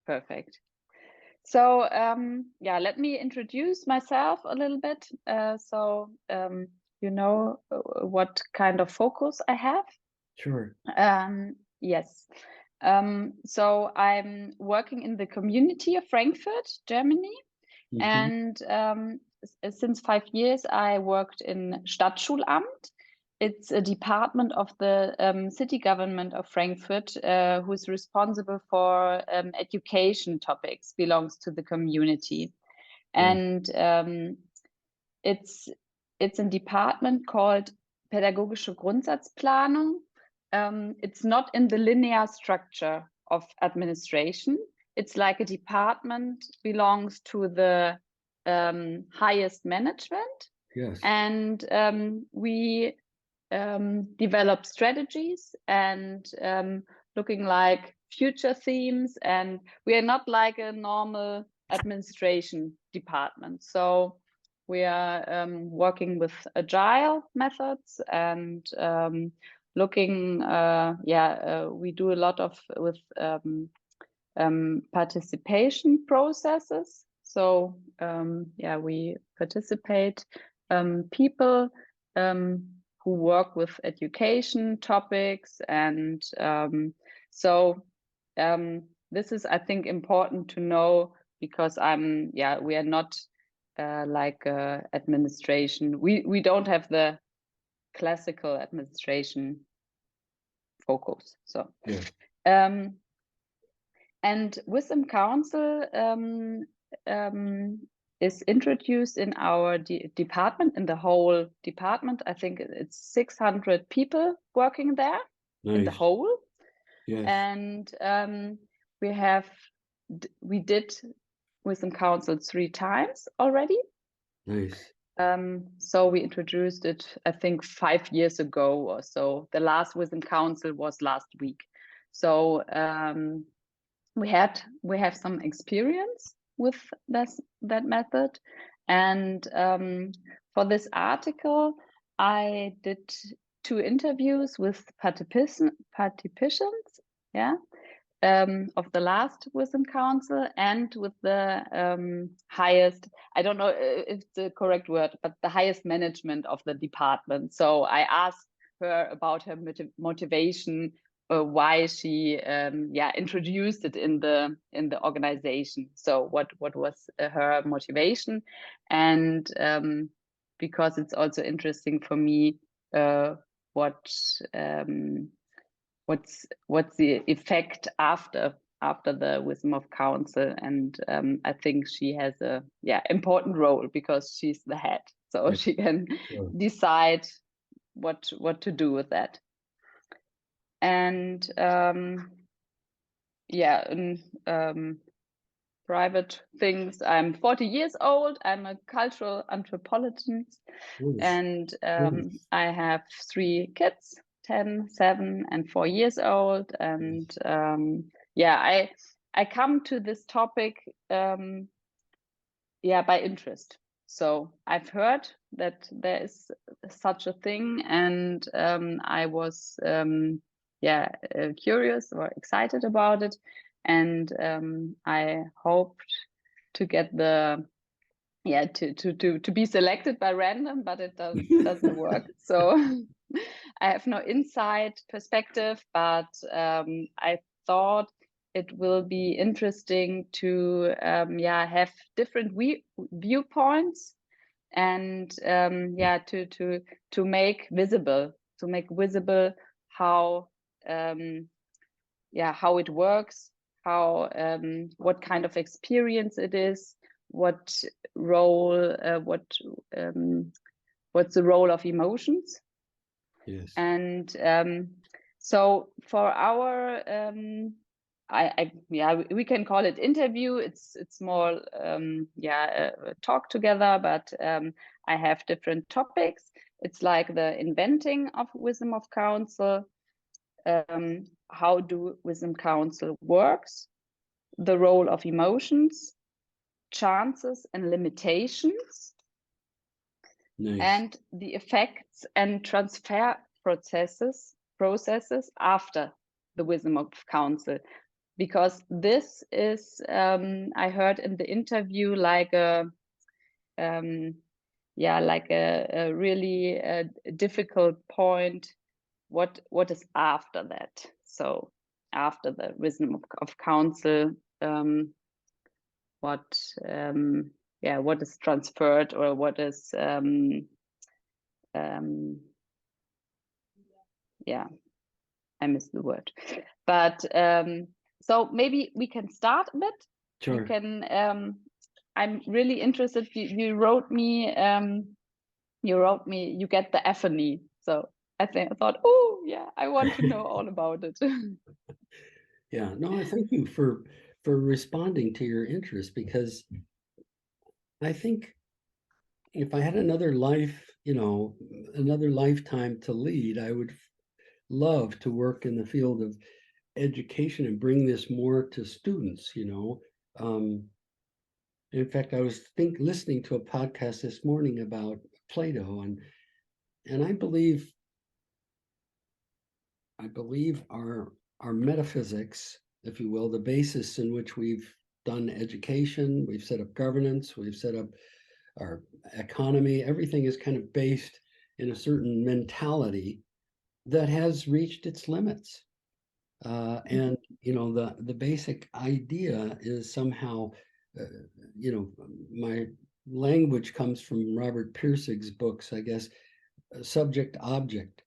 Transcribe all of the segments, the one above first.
Perfect. So yeah, let me introduce myself a little bit. You know what kind of focus I have? Sure. Yes. So I'm working in the community of Frankfurt, Germany. Mm-hmm. And since 5 years, I worked in Stadtschulamt. It's a department of the city government of Frankfurt who is responsible for education topics, belongs to the community. Right. And it's a department called Pädagogische Grundsatzplanung. It's not in the linear structure of administration. It's like a department belongs to the highest management, Yes. and we develop strategies and looking like future themes, and we are not like a normal administration department. So we are working with agile methods and looking we do a lot of with participation processes. So we participate people who work with education topics, and this is, I think, important to know, because we are not like administration. We don't have the classical administration focus. So Yeah. and Wisdom Council is introduced in our department, in the whole department. I think it's 600 people working there in the Nice. whole. Yes. And we did Wisdom Council 3 times already. Nice. So we introduced it, I think, 5 years ago or so. The last Wisdom Council was last week. So we have some experience with that method, and for this article I did 2 interviews with participants, of the last Wisdom Council, and with the highest, I don't know if it's the correct word, but the highest management of the department. So I asked her about her motivation, why she introduced it in the organization. So what was her motivation, and because it's also interesting for me what's the effect after the Wisdom of Council. And I think she has a important role, because she's the head, so she can Sure. decide what to do with that. And private things, I'm 40 years old. I'm a cultural anthropologist. Nice. And I have 3 kids, 10, 7, and 4 years old. And I come to this topic by interest. So I've heard that there is such a thing, and I was curious or excited about it, and I hoped to get to be selected by random, but it doesn't work. So I have no inside perspective, but I thought it will be interesting to have different viewpoints, and to make visible how how it works, how what kind of experience it is, what role what's the role of emotions. Yes. And so for our we can call it interview. It's more a talk together, but I have different topics. It's like the inventing of Wisdom of Council, how do Wisdom Council works, the role of emotions, chances and limitations, Nice. and the effects and transfer processes after the Wisdom of Council. because this is, I heard in the interview, like a, yeah, like a really difficult point. What is after that? So after the wisdom of counsel, what yeah, what is transferred, or what is yeah, I missed the word. But so maybe we can start a bit. Sure. You can I'm really interested. You wrote me you get the ephony. So I thought, oh yeah, I want to know all about it. Yeah, no, I thank you for responding to your interest, because I think if I had another life, another lifetime to lead, I would love to work in the field of education and bring this more to students. In fact, I was listening to a podcast this morning about Plato, and I believe our metaphysics, if you will, the basis in which we've done education, we've set up governance, we've set up our economy, everything is kind of based in a certain mentality that has reached its limits. And the basic idea is somehow, my language comes from Robert Pirsig's books, I guess, subject object.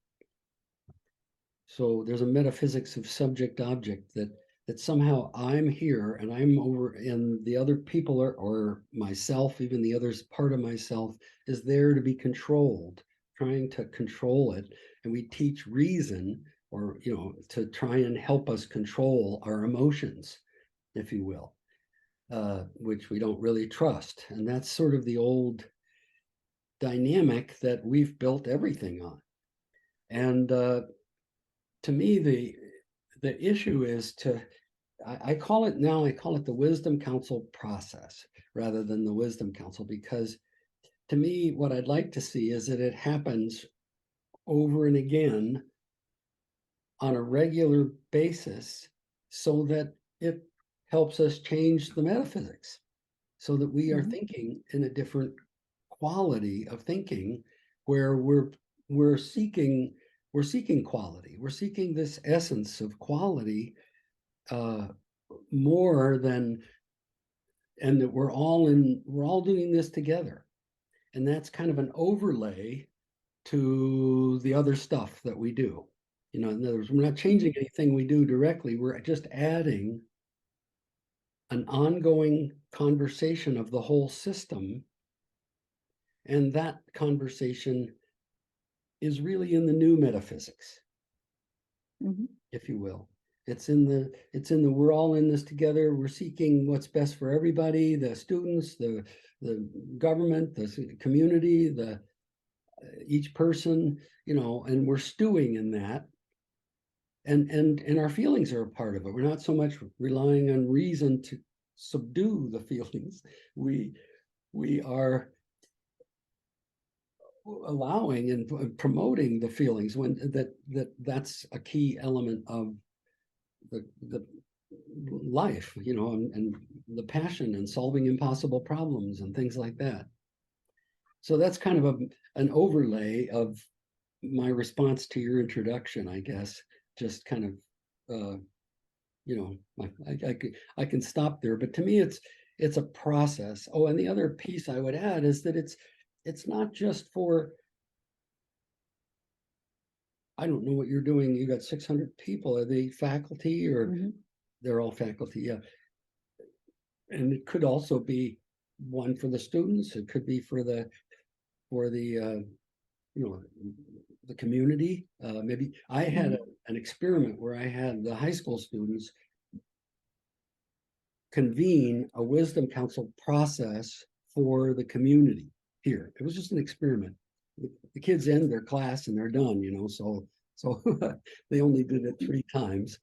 So there's a metaphysics of subject object, that somehow I'm here and I'm over, and the other people or myself, even the other part of myself, is there to be controlled, trying to control it. And we teach reason, or to try and help us control our emotions, if you will, which we don't really trust. And that's sort of the old dynamic that we've built everything on. And to me, the issue is I call it the wisdom council process rather than the wisdom council, because to me, what I'd like to see is that it happens over and again on a regular basis, so that it helps us change the metaphysics, so that we are thinking in a different quality of thinking, where we're seeking quality. We're seeking this essence of quality, more than, and that we're all doing this together. And that's kind of an overlay to the other stuff that we do. In other words, we're not changing anything we do directly. We're just adding an ongoing conversation of the whole system. And that conversation is really in the new metaphysics, if you will. It's in the we're all in this together. We're seeking what's best for everybody, the students, the government, the community, each person, and we're stewing in that. And our feelings are a part of it. We're not so much relying on reason to subdue the feelings. We are allowing and promoting the feelings, when that's a key element of the life, and the passion and solving impossible problems and things like that. So that's kind of an overlay of my response to your introduction, I guess. Just kind of, I can stop there, but to me, it's a process. Oh, and the other piece I would add is that it's not just for, I don't know what you're doing. You got 600 people. Are they faculty, or they're all faculty? Yeah. And it could also be one for the students. It could be for the the community. Maybe I had an experiment where I had the high school students convene a wisdom council process for the community here. It was just an experiment. The kids end their class and they're done, so they only did it 3 times.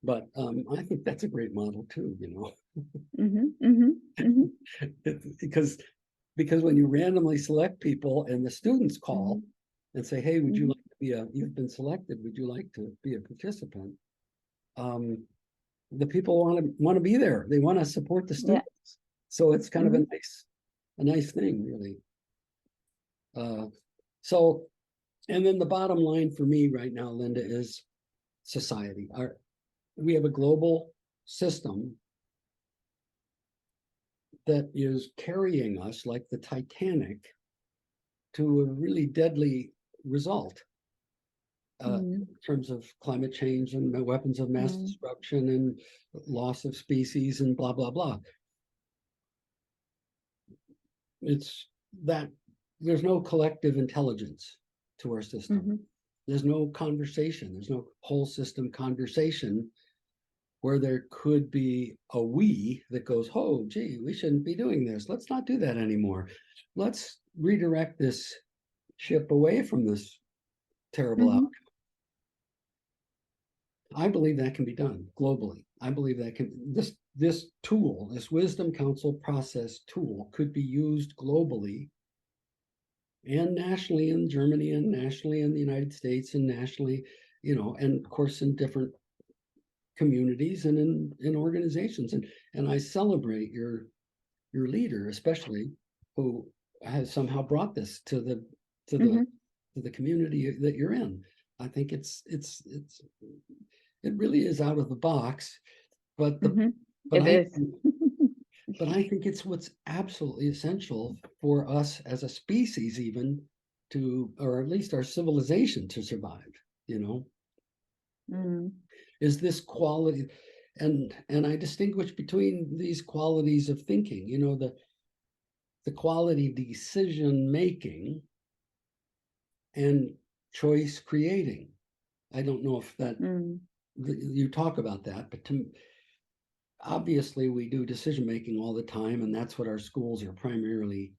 But I think that's a great model too, because when you randomly select people and the students call and say, hey, would you like to be you've been selected, would you like to be a participant? the people want to be there. They want to support the Yeah. students. So it's kind of Mhm. a nice thing, really. So, and then the bottom line for me right now, Linda, is society. We have a global system that is carrying us like the Titanic to a really deadly result in terms of climate change and weapons of mass destruction and loss of species and blah, blah, blah. It's that there's no collective intelligence to our system. There's no conversation. There's no whole system conversation where there could be a we that goes, oh, gee, we shouldn't be doing this. Let's not do that anymore. Let's redirect this ship away from this terrible outcome. I believe that can be done globally. I believe that this tool, this wisdom council process tool, could be used globally and nationally in Germany and nationally in the United States and nationally, and of course in different communities and in organizations. And I celebrate your leader, especially, who has somehow brought this to the community that you're in. I think it really is out of the box, but it is. But I think it's what's absolutely essential for us as a species, even to, or at least our civilization to survive, is this quality. And I distinguish between these qualities of thinking, the quality decision making and choice creating. I don't know if that you talk about that, but obviously we do decision making all the time, and that's what our schools are primarily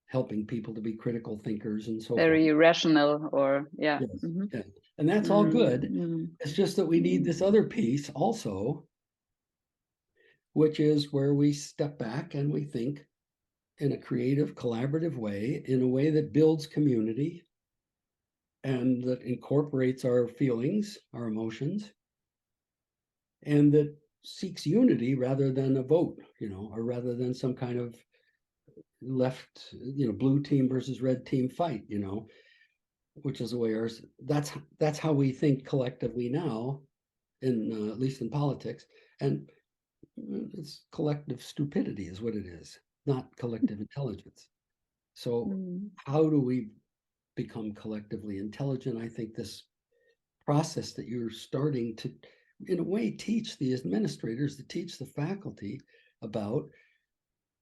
helping people to be critical thinkers and so very forth. rational, or yeah. Yes. Yeah. And that's all good. It's just that we need this other piece also, which is where we step back and we think in a creative, collaborative way, in a way that builds community and that incorporates our feelings, our emotions, and that seeks unity rather than a vote, or rather than some kind of left, blue team versus red team fight, which is the way ours. That's how we think collectively now, in at least in politics, and it's collective stupidity is what it is, not collective intelligence. So how do we become collectively intelligent? I think this process that you're starting to, in a way, teach the administrators, to teach the faculty about,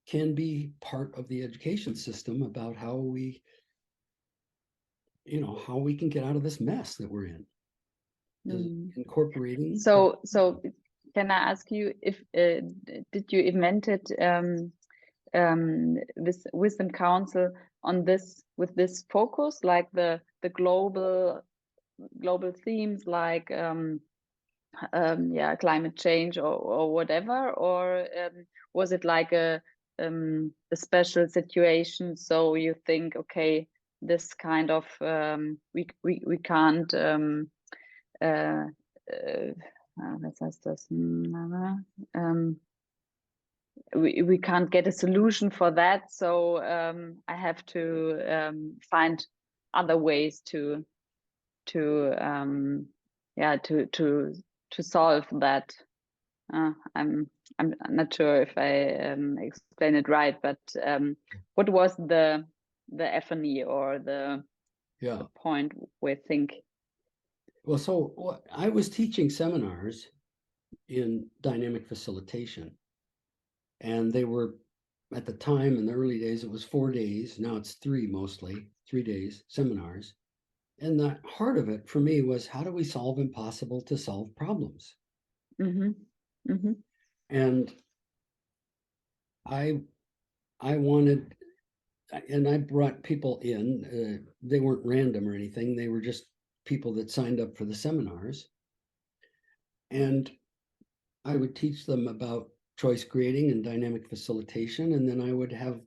can be part of the education system about how we can get out of this mess that we're in. Incorporating. So can I ask you, if did you invented this wisdom council on this, with this focus, like the global themes, like climate change or whatever, or was it like a special situation? So you think, okay, this kind of we can't was heißt das? We can't get a solution for that, so I have to find other ways to solve that. I'm not sure if I explain it right, but what was the epiphany or the point where think? Well, so I was teaching seminars in dynamic facilitation, and they were, at the time in the early days, it was 4 days. Now it's 3, mostly 3 days seminars. And the heart of it for me was, how do we solve impossible to solve problems? And I wanted, and I brought people in. They weren't random or anything. They were just people that signed up for the seminars. And I would teach them about choice creating and dynamic facilitation, and then I would have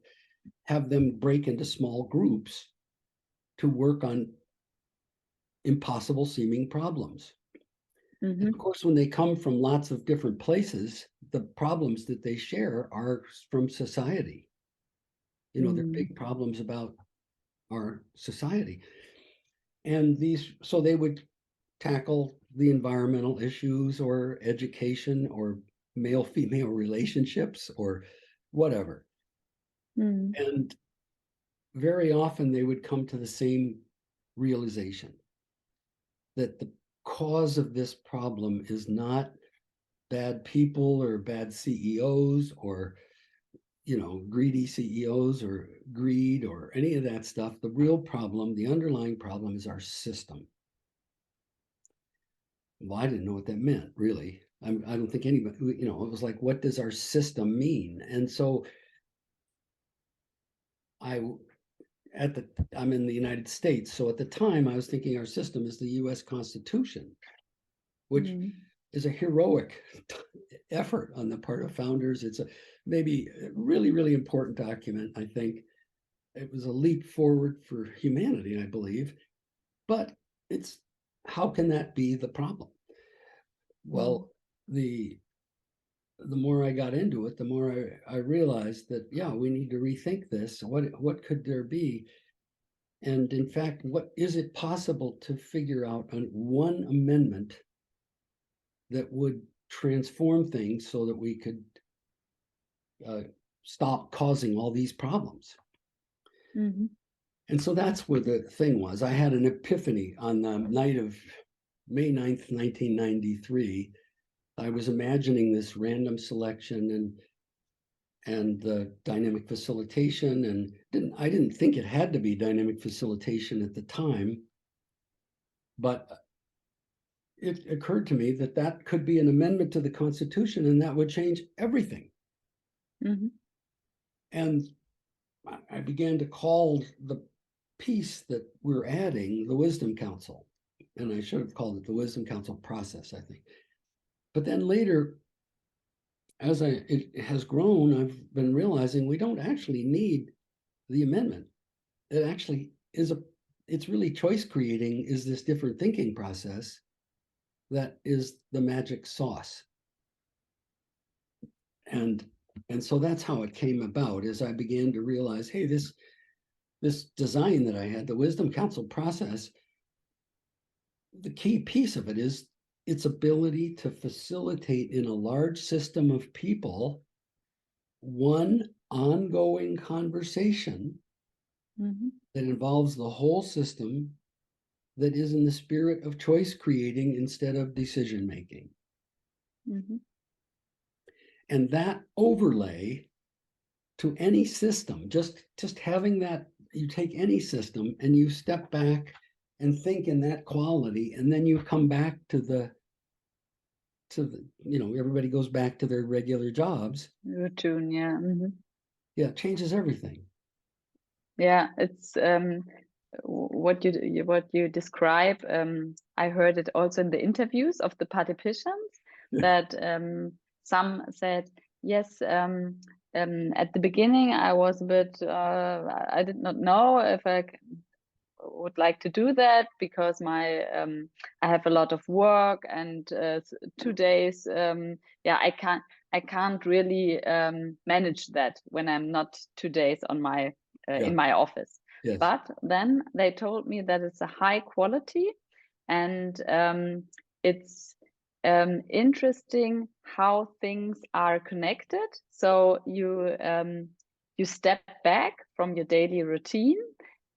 them break into small groups to work on impossible seeming problems. And of course, when they come from lots of different places, the problems that they share are from society. You know, they're big problems about our society. And so they would tackle the environmental issues or education or male-female relationships or whatever. And very often they would come to the same realization that the cause of this problem is not bad people or bad CEOs or, you know, greedy CEOs or greed or any of that stuff. The real problem, the underlying problem, is our system. Well, I didn't know what that meant, really. I don't think anybody, you know, it was like, what does our system mean? And so I'm in the United States. So at the time I was thinking our system is the US Constitution, which is a heroic effort on the part of founders. It's maybe a really, really important document. I think it was a leap forward for humanity, I believe. But how can that be the problem? Well, the more I got into it, the more I realized that, yeah, we need to rethink this. What could there be? And in fact, what is it possible to figure out on one amendment that would transform things so that we could stop causing all these problems? And so that's where the thing was. I had an epiphany on the night of May 9th, 1993. I was imagining this random selection and the dynamic facilitation, and I didn't think it had to be dynamic facilitation at the time, but it occurred to me that that could be an amendment to the Constitution, and that would change everything. And I began to call the piece that we're adding the Wisdom Council, and I should have called it the Wisdom Council process, I think. But then later, as it has grown, I've been realizing we don't actually need the amendment. It actually is it's really choice creating is this different thinking process that is the magic sauce. And so that's how it came about, as I began to realize, hey, this design that I had, the Wisdom Council process, the key piece of it is its ability to facilitate in a large system of people one ongoing conversation that involves the whole system, that is in the spirit of choice creating instead of decision making. And that overlay to any system, just having that, you take any system and you step back and think in that quality, and then you come back to the, you know, everybody goes back to their regular jobs. Routine, yeah. Yeah, it changes everything. Yeah, it's what you describe. I heard it also in the interviews of the participants that some said, yes, at the beginning I was a bit, I did not know if I would like to do that because I have a lot of work, and 2 days, yeah, I can't really manage that when I'm not 2 days on my in my office. Yes. But then they told me that it's a high quality, and it's interesting how things are connected. So you step back from your daily routine,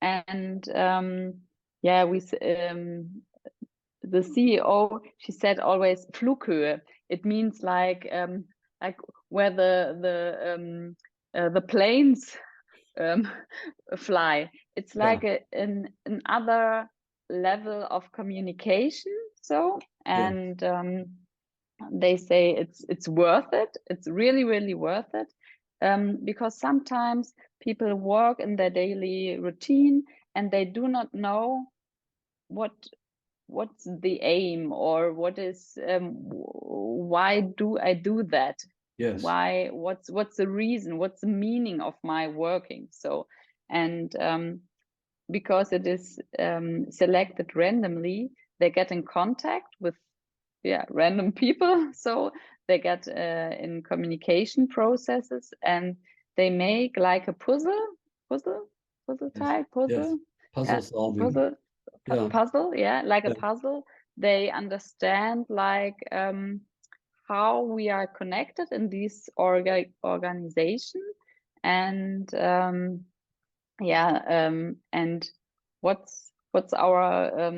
and yeah, the CEO, she said always Flughöhe. It means like where the planes fly. It's like an other level of communication. So, and they say it's worth it. It's really, really worth it, because sometimes people work in their daily routine and they do not know what's the aim, or what is why do I do that? Yes. Why? What's the reason? What's the meaning of my working? So, and because it is selected randomly, they get in contact with random people. So they get in communication processes, and they make like a puzzle type Yes. puzzle. Puzzle solving. Puzzle, Yeah. puzzle, like a Yeah. puzzle. They understand like how we are connected in this organization, and and what's our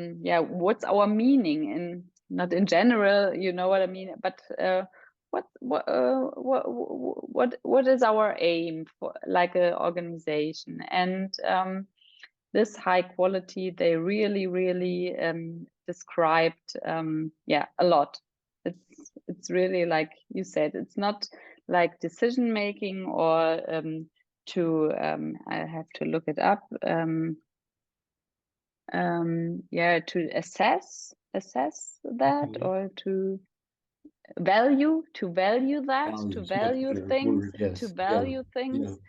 what's our meaning, in not in general, you know what I mean, but what is our aim for like a organization, and this high quality they really described a lot. It's really, like you said, it's not like decision making or I have to look it up, to assess that, Okay. or to value that, to Values, much value better things, word. Yes. to Yeah. value Yeah. things.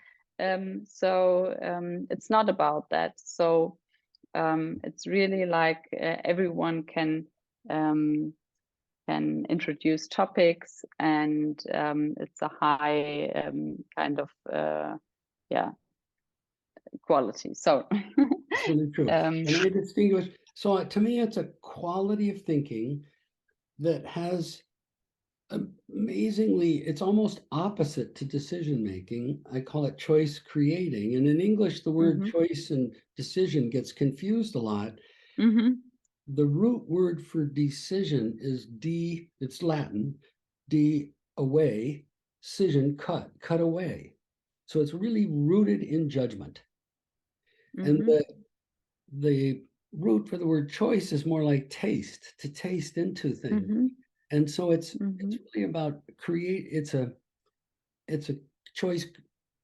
So it's not about that. So it's really like everyone can introduce topics, and it's a high kind of quality. So It's really true. um, And I distinguish, so to me, it's a quality of thinking that has amazingly, it's almost opposite to decision making. I call it choice creating. And in English, the word mhm, choice and decision gets confused a lot. mhm, The root word for decision is it's Latin, de away, decision, cut away. So it's really rooted in judgment. And mhm, the root for the word choice is more like taste, to taste into things. mhm, And so it's mhm, really about it's a choice,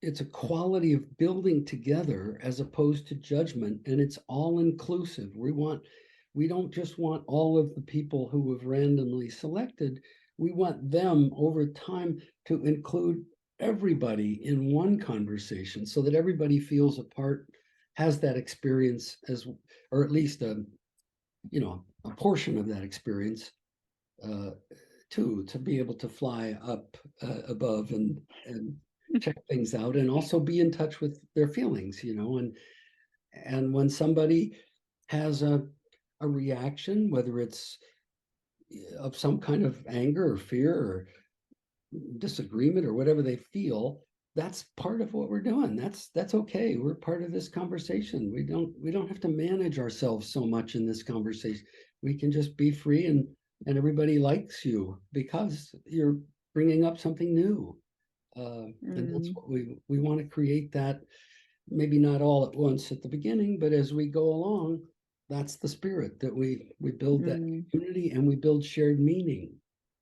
it's a quality of building together as opposed to judgment, and it's all inclusive. We don't just want all of the people who have randomly selected, we want them over time to include everybody in one conversation so that everybody feels a part, has that experience as, or at least a portion of that experience, uh, to be able to fly up above and check things out, and also be in touch with their feelings, and when somebody has a reaction, whether it's of some kind of anger or fear or disagreement or whatever they feel, that's part of what we're doing. That's okay. We're part of this conversation. We don't have to manage ourselves so much in this conversation. We can just be free, and everybody likes you because you're bringing up something new. And that's mm, what we want to create, that maybe not all at once at the beginning, but as we go along, that's the spirit that we build, that mm, unity, and we build shared meaning,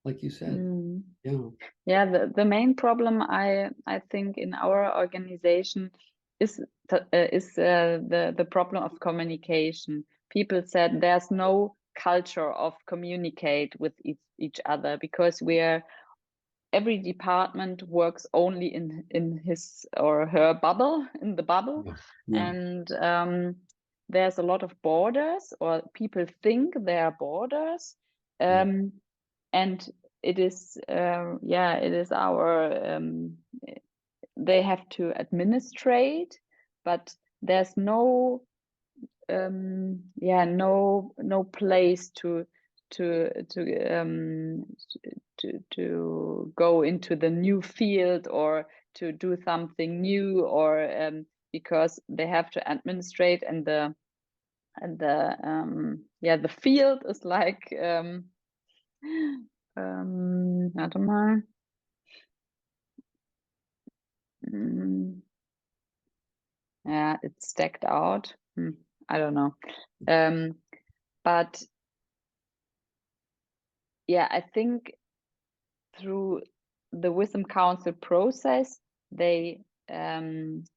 like you said. mm. Yeah. Yeah, the main problem I think in our organization is the problem of communication. People said there's no culture of communicate with each other, because every department works only in his or her bubble, in the bubble, Yeah. Yeah. and there's a lot of borders, or people think there are borders, Yeah. um, and it is it is our they have to administrate, but there's no place to to go into the new field, or to do something new, or because they have to administrate, and the field is like warte mal. Mm, yeah, it's stacked out. I don't know. But yeah, I think through the Wisdom Council process, they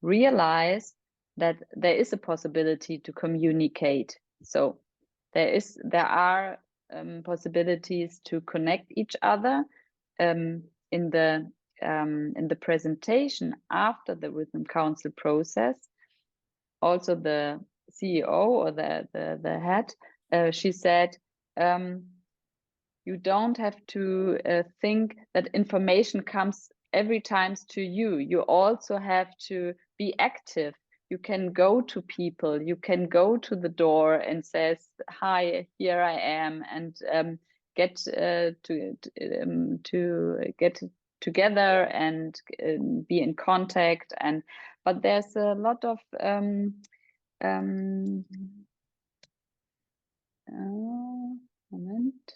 realize that there is a possibility to communicate. So there are possibilities to connect each other in the presentation after the Wisdom Council process. Also, the CEO, or the head, she said, You don't have to think that information comes every time to you. You also have to be active. You can go to people. You can go to the door and says, "Hi, here I am," and get to get together and be in contact. And but there's a lot of moment.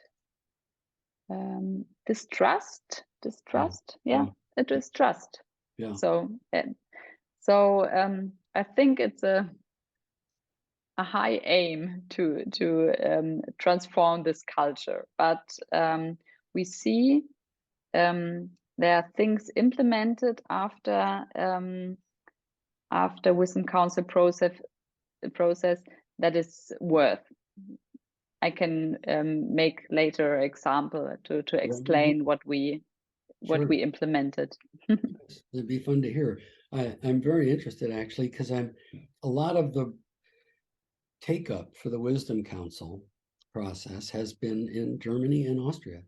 Distrust, yeah, it is trust. Yeah. So I think it's a high aim to transform this culture, but we see there are things implemented after wisdom council process that is worth. I can make later example to explain what we implemented. It'd be fun to hear. I'm very interested actually, because a lot of the take up for the Wisdom Council process has been in Germany and Austria.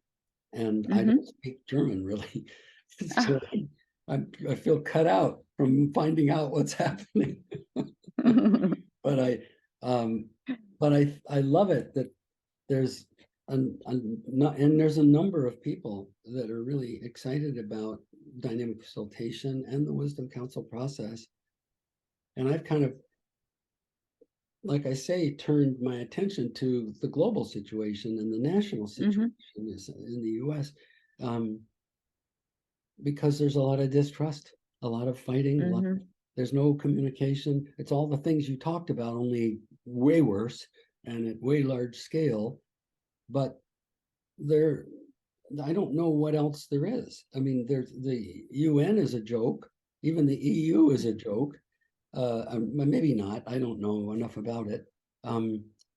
And I don't speak German really. So I feel cut out from finding out what's happening. But I love it that there's and there's a number of people that are really excited about dynamic facilitation and the Wisdom Council process. And I've kind of, like I say, turned my attention to the global situation and the national situation in the US, because there's a lot of distrust, a lot of fighting, there's no communication. It's all the things you talked about, only way worse and at way large scale. But I don't know what else there is. I mean, there's the UN is a joke. Even the EU is a joke. Maybe not. I don't know enough about it.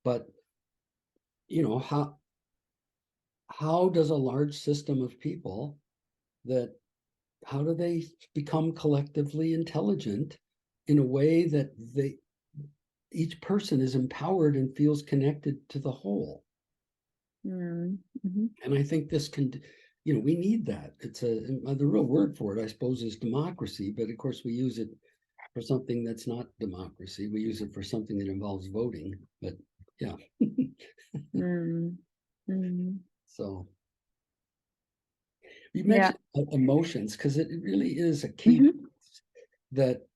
But you know, how does a large system of people how do they become collectively intelligent in a way that each person is empowered and feels connected to the whole? And I think this can, we need that. It's the real word for it, I suppose, is democracy. But of course, we use it for something that's not democracy. We use it for something that involves voting. But yeah. So you mentioned emotions, because it really is a key that,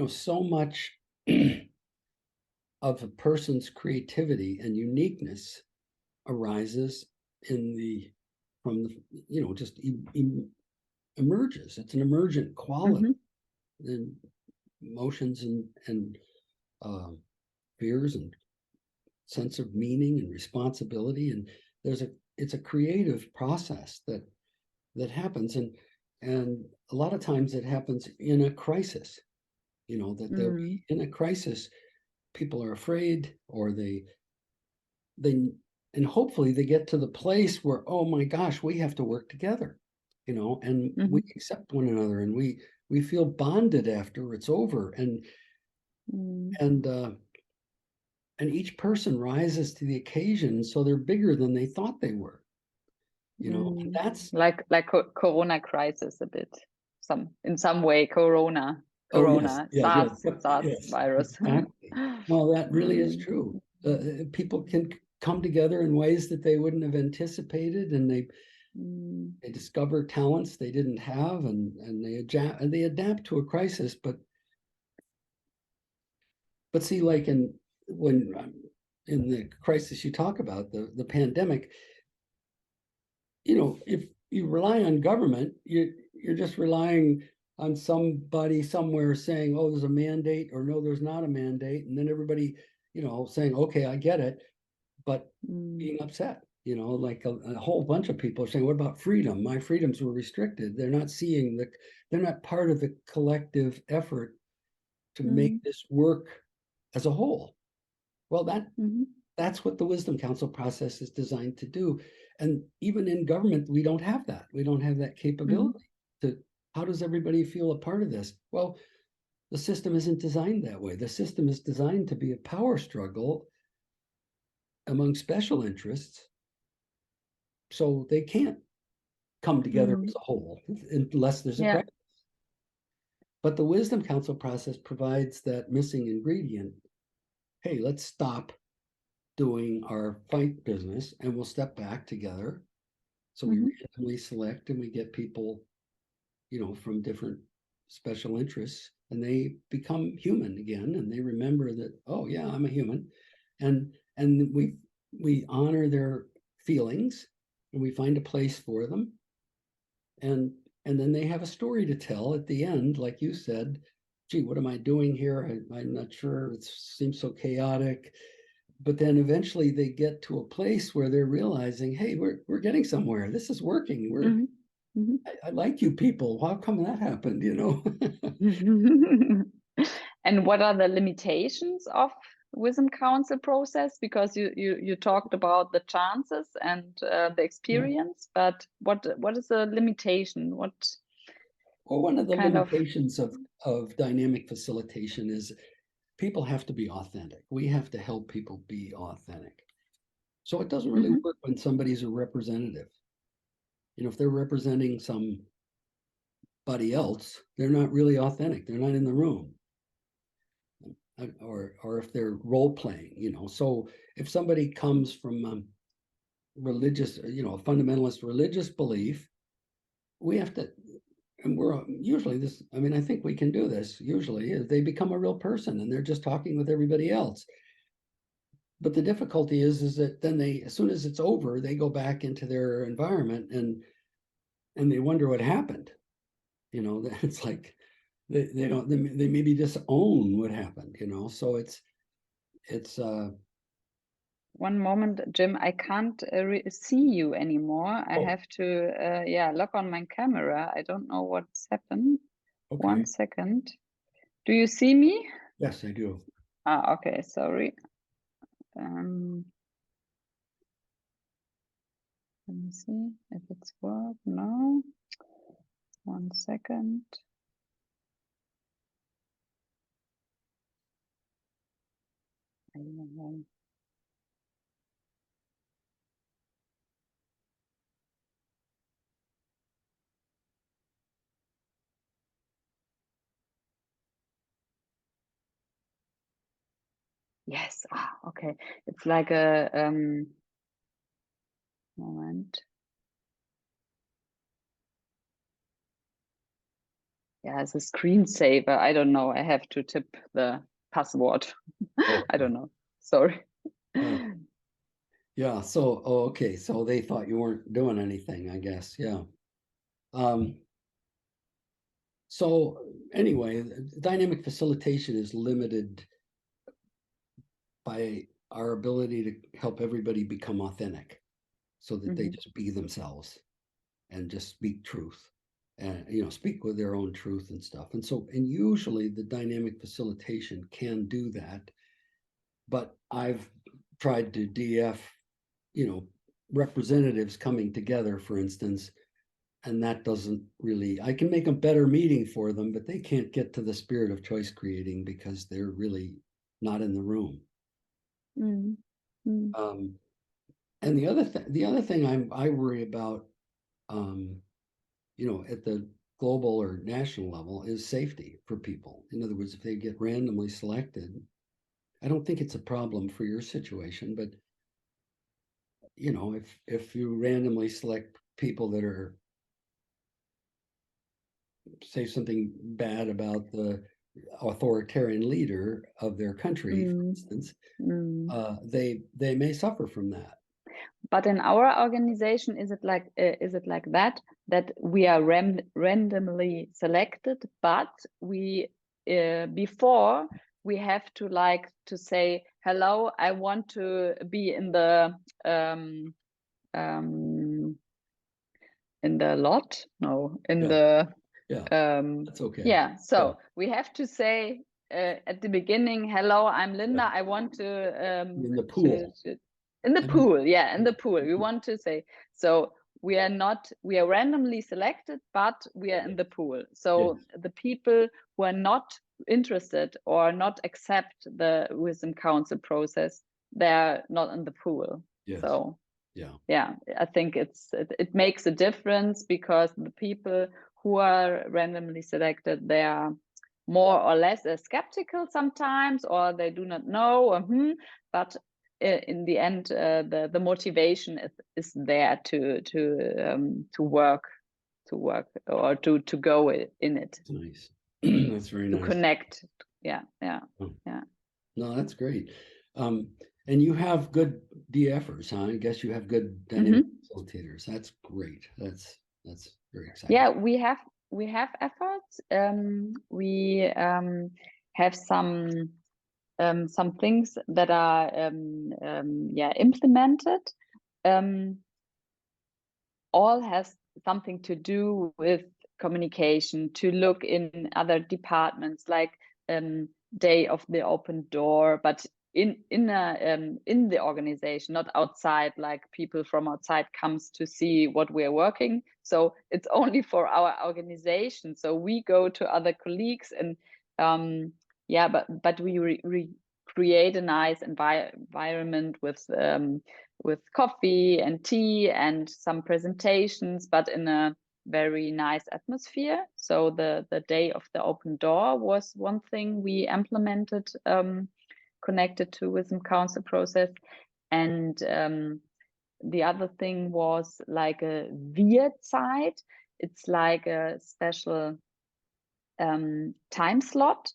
so much of a person's creativity and uniqueness arises from the just emerges. It's an emergent quality. And emotions and fears and sense of meaning and responsibility, and it's a creative process that happens, and a lot of times it happens in a crisis. That in a crisis, people are afraid, or they and hopefully they get to the place where, oh my gosh, we have to work together, and we accept one another, and we feel bonded after it's over, and each person rises to the occasion, so they're bigger than they thought they were. And that's like Corona crisis a bit, in some way. Corona, SARS virus. Exactly. No, that really is true. People can come together in ways that they wouldn't have anticipated, and they discover talents they didn't have, and they adapt to a crisis. But see, like in the crisis you talk about, the pandemic, if you rely on government, you're just relying on somebody somewhere saying, oh, there's a mandate, or no, there's not a mandate, and then everybody, saying, okay, I get it, but being upset, like a whole bunch of people are saying, what about freedom? My freedoms were restricted. They're not seeing they're not part of the collective effort to make this work as a whole. Well, that's what the Wisdom Council process is designed to do. And even in government, we don't have that. We don't have that capability. How does everybody feel a part of this? Well, the system isn't designed that way. The system is designed to be a power struggle among special interests So they can't come together as a whole unless there's a crisis. But the wisdom council process provides that missing ingredient. Hey, let's stop doing our fight business and we'll step back together. So we randomly select and we get people, from different special interests, and they become human again, and they remember that, oh yeah, I'm a human. And we honor their feelings and we find a place for them. And then they have a story to tell at the end, like you said, gee, what am I doing here? I'm not sure. It seems so chaotic. But then eventually they get to a place where they're realizing, hey, we're getting somewhere. This is working. I like you people. How come that happened? And what are the limitations of wisdom council process? Because you talked about the chances and the experience, but what is the limitation? What Well, one of the kind of limitations of dynamic facilitation is people have to be authentic. We have to help people be authentic. So it doesn't really work when somebody's a representative. If they're representing somebody else, they're not really authentic. They're not in the room. Or if they're role playing, So if somebody comes from religious, a fundamentalist religious belief, we have to, and we're usually this, I think we can do this usually, is they become a real person and they're just talking with everybody else. But the difficulty is that then as soon as it's over, they go back into their environment and they wonder what happened. It's like they don't, they maybe disown what happened, So it's one moment, Jim, I can't see you anymore. I have to log on my camera. I don't know what's happened. Okay. 1 second. Do you see me? Yes, I do. Okay, sorry. Let me see if it's worked. No. 1 second. Yes. Okay. It's like a moment. Yeah, it's a screensaver. I don't know. I have to type the password. I don't know. Sorry. Yeah. So, okay. So they thought you weren't doing anything, I guess. Yeah. So anyway, dynamic facilitation is limited by our ability to help everybody become authentic so that they just be themselves and just speak truth and, speak with their own truth and stuff. And usually the dynamic facilitation can do that. But I've tried to DF, representatives coming together, for instance, and that doesn't really, I can make a better meeting for them, but they can't get to the spirit of choice creating because they're really not in the room. And the other thing I worry about, at the global or national level is safety for people. In other words, if they get randomly selected, I don't think it's a problem for your situation, but if you randomly select people that are, say something bad about the authoritarian leader of their country, for instance, they may suffer from that. But in our organization, is it like that we are randomly selected, but we before we have to say hello. I want to be in the lot. No, in the that's okay. Yeah. So we have to say at the beginning, hello, I'm Linda. I want to in the pool. In the pool. Yeah, in the pool. We want to say, so we are randomly selected, but we are in the pool. So the people who are not interested or not accept the wisdom council process, they're not in the pool. Yes. So yeah, I think it makes a difference, because the people who are randomly selected, they are more or less skeptical sometimes, or they do not know, or, but in the end, the motivation is there to work or to go in it. Nice. That's very to nice. connect. Yeah. Oh. No, that's great. And you have good DFers, huh? I guess you have good dynamic facilitators. That's great. That's very exciting. Yeah, we have efforts. We have some things that are implemented. All has something to do with communication, to look in other departments, like day of the open door, but in the organization, not outside, like people from outside comes to see what we're working. So it's only for our organization. So we go to other colleagues, and but we create a nice environment with coffee and tea and some presentations, but in a very nice atmosphere. So the day of the open door was one thing we implemented, connected to Wisdom Council process. And the other thing was like a Wir-Zeit. It's like a special time slot.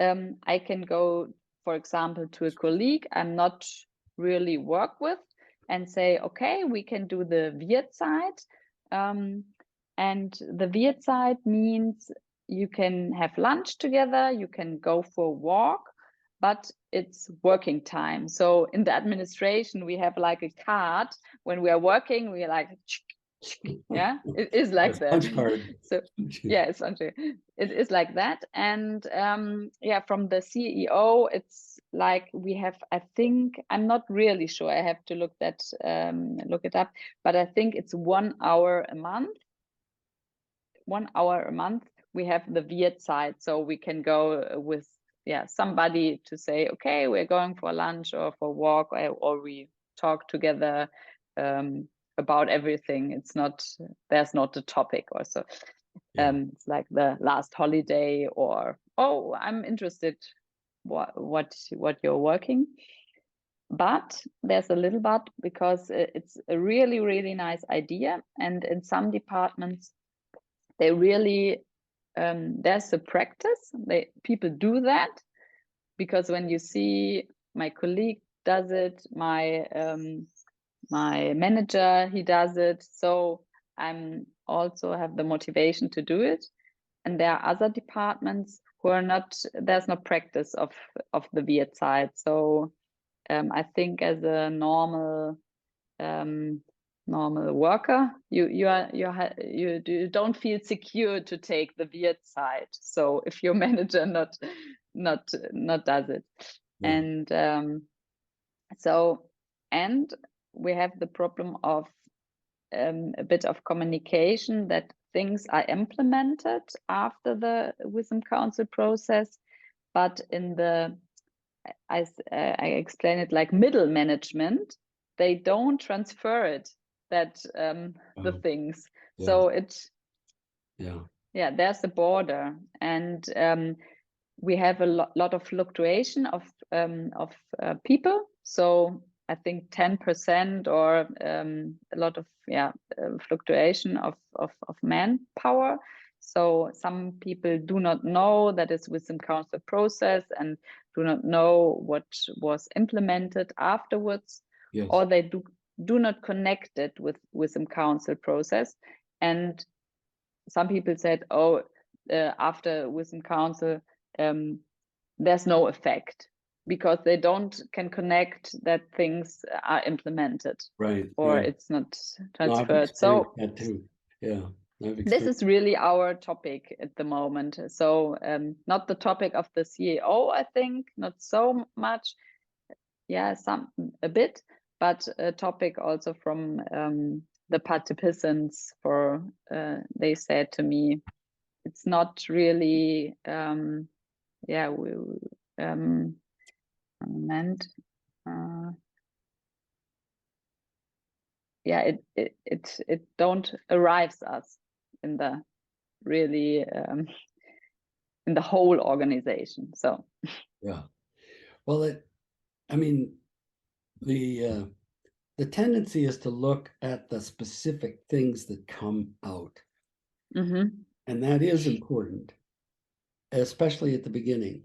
I can go, for example, to a colleague I'm not really work with, and say, okay, we can do the Wir-Zeit. And the Wir-Zeit means you can have lunch together, you can go for a walk, but it's working time. So in the administration, we have like a card. When we are working, we are like, yeah, it is like that. Punch card. So yeah, it's it is like that. And from the CEO, it's like we have, I think, I'm not really sure, I have to look it up, but I think it's 1 hour a month. 1 hour a month we have the Wir-Zeit, so we can go with somebody to say, okay, we're going for lunch or for a walk, or we talk together about everything. There's not a topic or so. It's like the last holiday, or, oh, I'm interested what you're working. But there's a little but, because it's a really, really nice idea. And in some departments, they really, there's a practice. People do that, because when you see my colleague does it, my manager, he does it. So I'm also have the motivation to do it. And there are other departments who are not, there's no practice of the Wir-Zeit. So I think as a normal worker, you don't feel secure to take the Wir-Zeit. So if your manager not does it, and and we have the problem of a bit of communication, that things are implemented after the Wisdom Council process, but in the I explain it like middle management, they don't transfer it, that the things. So there's a border, and we have a lot of fluctuation of people. So I think 10%, or a lot of fluctuation of manpower. So some people do not know that it's Wisdom Council process, and do not know what was implemented afterwards, or they do not connect it with Wisdom Council process. And some people said, oh, after Wisdom Council, there's no effect, because they can connect that things are implemented, or it's not transferred. So that too. This is really our topic at the moment. So not the topic of the CEO, I think, not so much. A bit, but a topic also from the participants. They said to me, it's not really yeah, it don't arrives us in the really in the whole organization. So Yeah. Well, I mean, the tendency is to look at the specific things that come out, and that is important, especially at the beginning.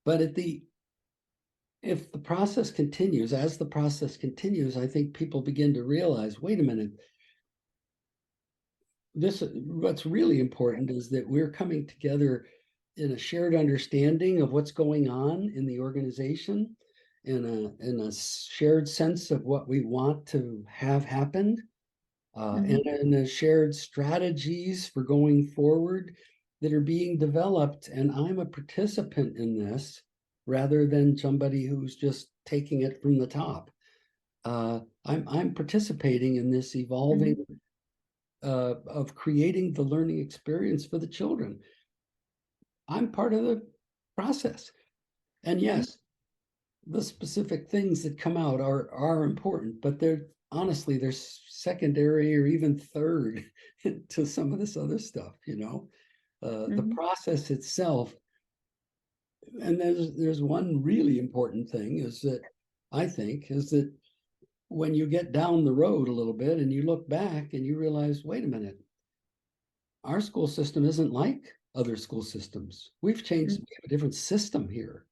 But if the process continues, as the process continues, I think people begin to realize, wait a minute, what's really important is that we're coming together in a shared understanding of what's going on in the organization, in a shared sense of what we want to have happened, and in a shared strategies for going forward that are being developed. And I'm a participant in this rather than somebody who's just taking it from the top. I'm participating in this evolving of creating the learning experience for the children. I'm part of the process. And yes, the specific things that come out are important, but they're honestly, they're secondary or even third to some of this other stuff, you know. The process itself, and there's one really important thing is that I think is that when you get down the road a little bit and you look back and you realize, wait a minute, our school system isn't like other school systems. We've changed, we have a different system here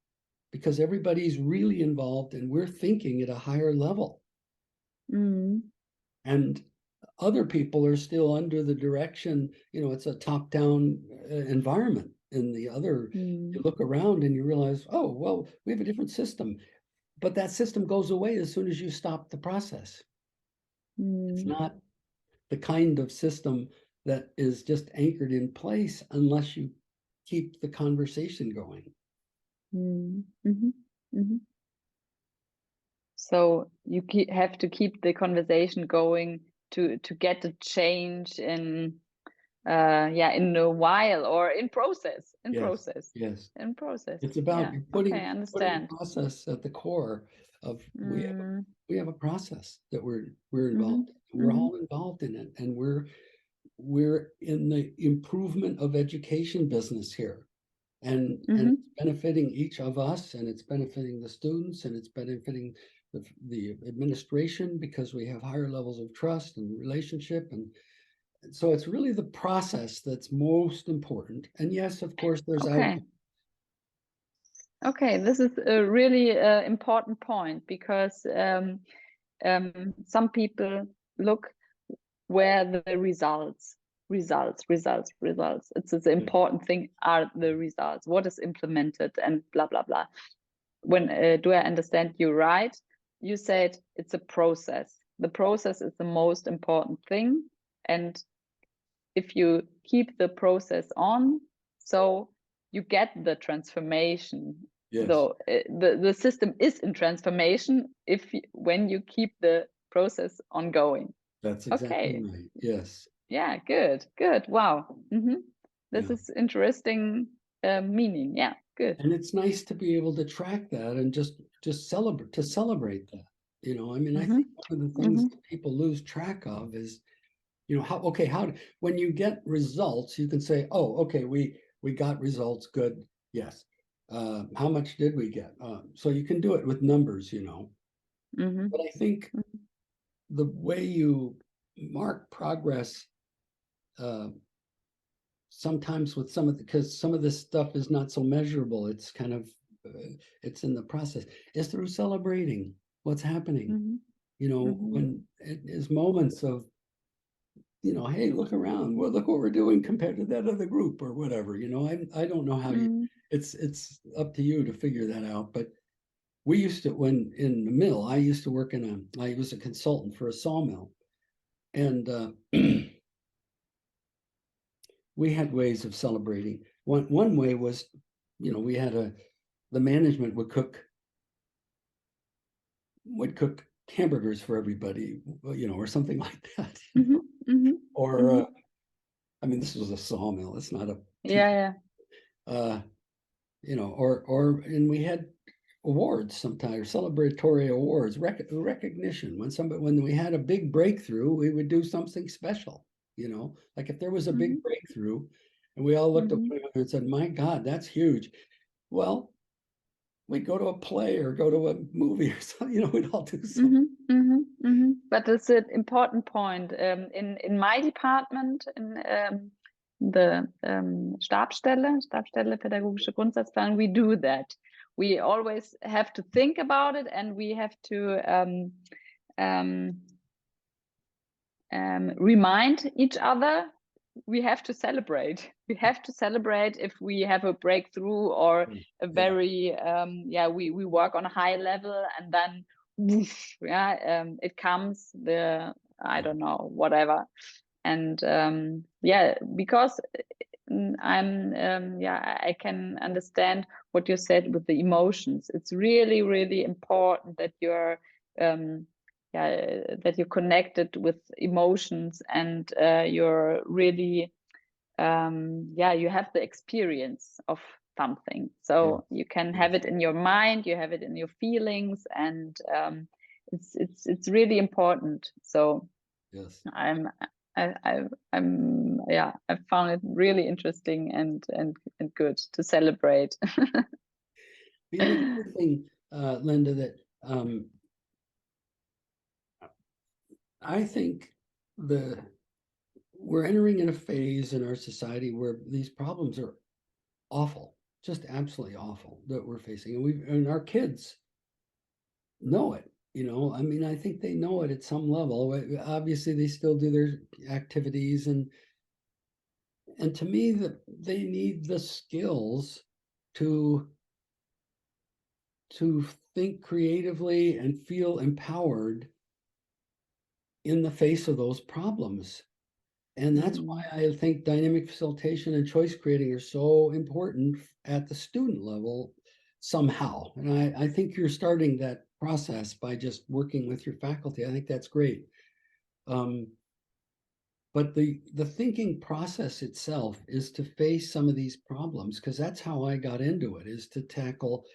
because everybody's really involved and we're thinking at a higher level. And other people are still under the direction, you know, it's a top-down environment. In the other, you look around and you realize, oh, well, we have a different system. But that system goes away as soon as you stop the process. It's not the kind of system that is just anchored in place unless you keep the conversation going. So you have to keep the conversation going to get a change in in a while or in process Yes. in process. It's about Yeah, putting okay, I understand. process at the core of we have a process that we're involved in. We're all involved in it, and we're in the improvement of education business here, and it's benefiting each of us, and it's benefiting the students, and it's benefiting the administration because we have higher levels of trust and relationship. And so it's really the process that's most important. And yes, of course, there's Okay, this is a really important point because some people look where the results. It's the important thing are the results. What is implemented and blah blah blah. When do I understand you right? You said it's a process. The process is the most important thing, and if you keep the process on, so you get the transformation. Yes. Though the system is in transformation when you keep the process ongoing. That's exactly right. Yes. Yeah, good. Wow. This is interesting meaning. Yeah, good. And it's nice to be able to track that and just celebrate that. You know, I mean, I think one of the things that people lose track of is, you know, when you get results, you can say, oh, okay, we got results, good, yes. How much did we get? So you can do it with numbers, you know. But I think the way you mark progress, sometimes with because some of this stuff is not so measurable, it's kind of it's in the process, is through celebrating what's happening. You know, when it is moments of, you know, hey, look around, well, look what we're doing compared to that other group or whatever, you know. I don't know how it's up to you to figure that out. But we used to, when in the mill, I used to work I was a consultant for a sawmill, and we had ways of celebrating. One way was, you know, we had the management would cook hamburgers for everybody, you know, or something like that. Or I mean, this was a sawmill. It's not a yeah. you know, or and we had awards sometimes, celebratory awards, recognition. When we had a big breakthrough, we would do something special, you know, like if there was a big breakthrough and we all looked at one another and said, my God, that's huge. Well, we'd go to a play or go to a movie or something, you know, we'd all do something. But it's an important point. In my department, in the Stabsstelle Pädagogische Grundsatzplanung, we do that. We always have to think about it, and we have to remind each other. We have to celebrate. We have to celebrate if we have a breakthrough or a very we work on a high level, and then woof, it comes the I don't know, whatever. And because I can understand what you said with the emotions. It's really, really important that you're that you're connected with emotions, and you're really you have the experience of something, so you can have it in your mind, you have it in your feelings, and it's really important. So Yes. I found it really interesting and good to celebrate. The other thing, Linda, that I think we're entering in a phase in our society where these problems are awful, just absolutely awful that we're facing, and our kids know it. You know, I mean, I think they know it at some level. Obviously, they still do their activities, and to me, that they need the skills to think creatively and feel empowered in the face of those problems. And that's why I think dynamic facilitation and choice creating are so important at the student level somehow. And I think you're starting that process by just working with your faculty. I think that's great. But the thinking process itself is to face some of these problems, because that's how I got into it, is to tackle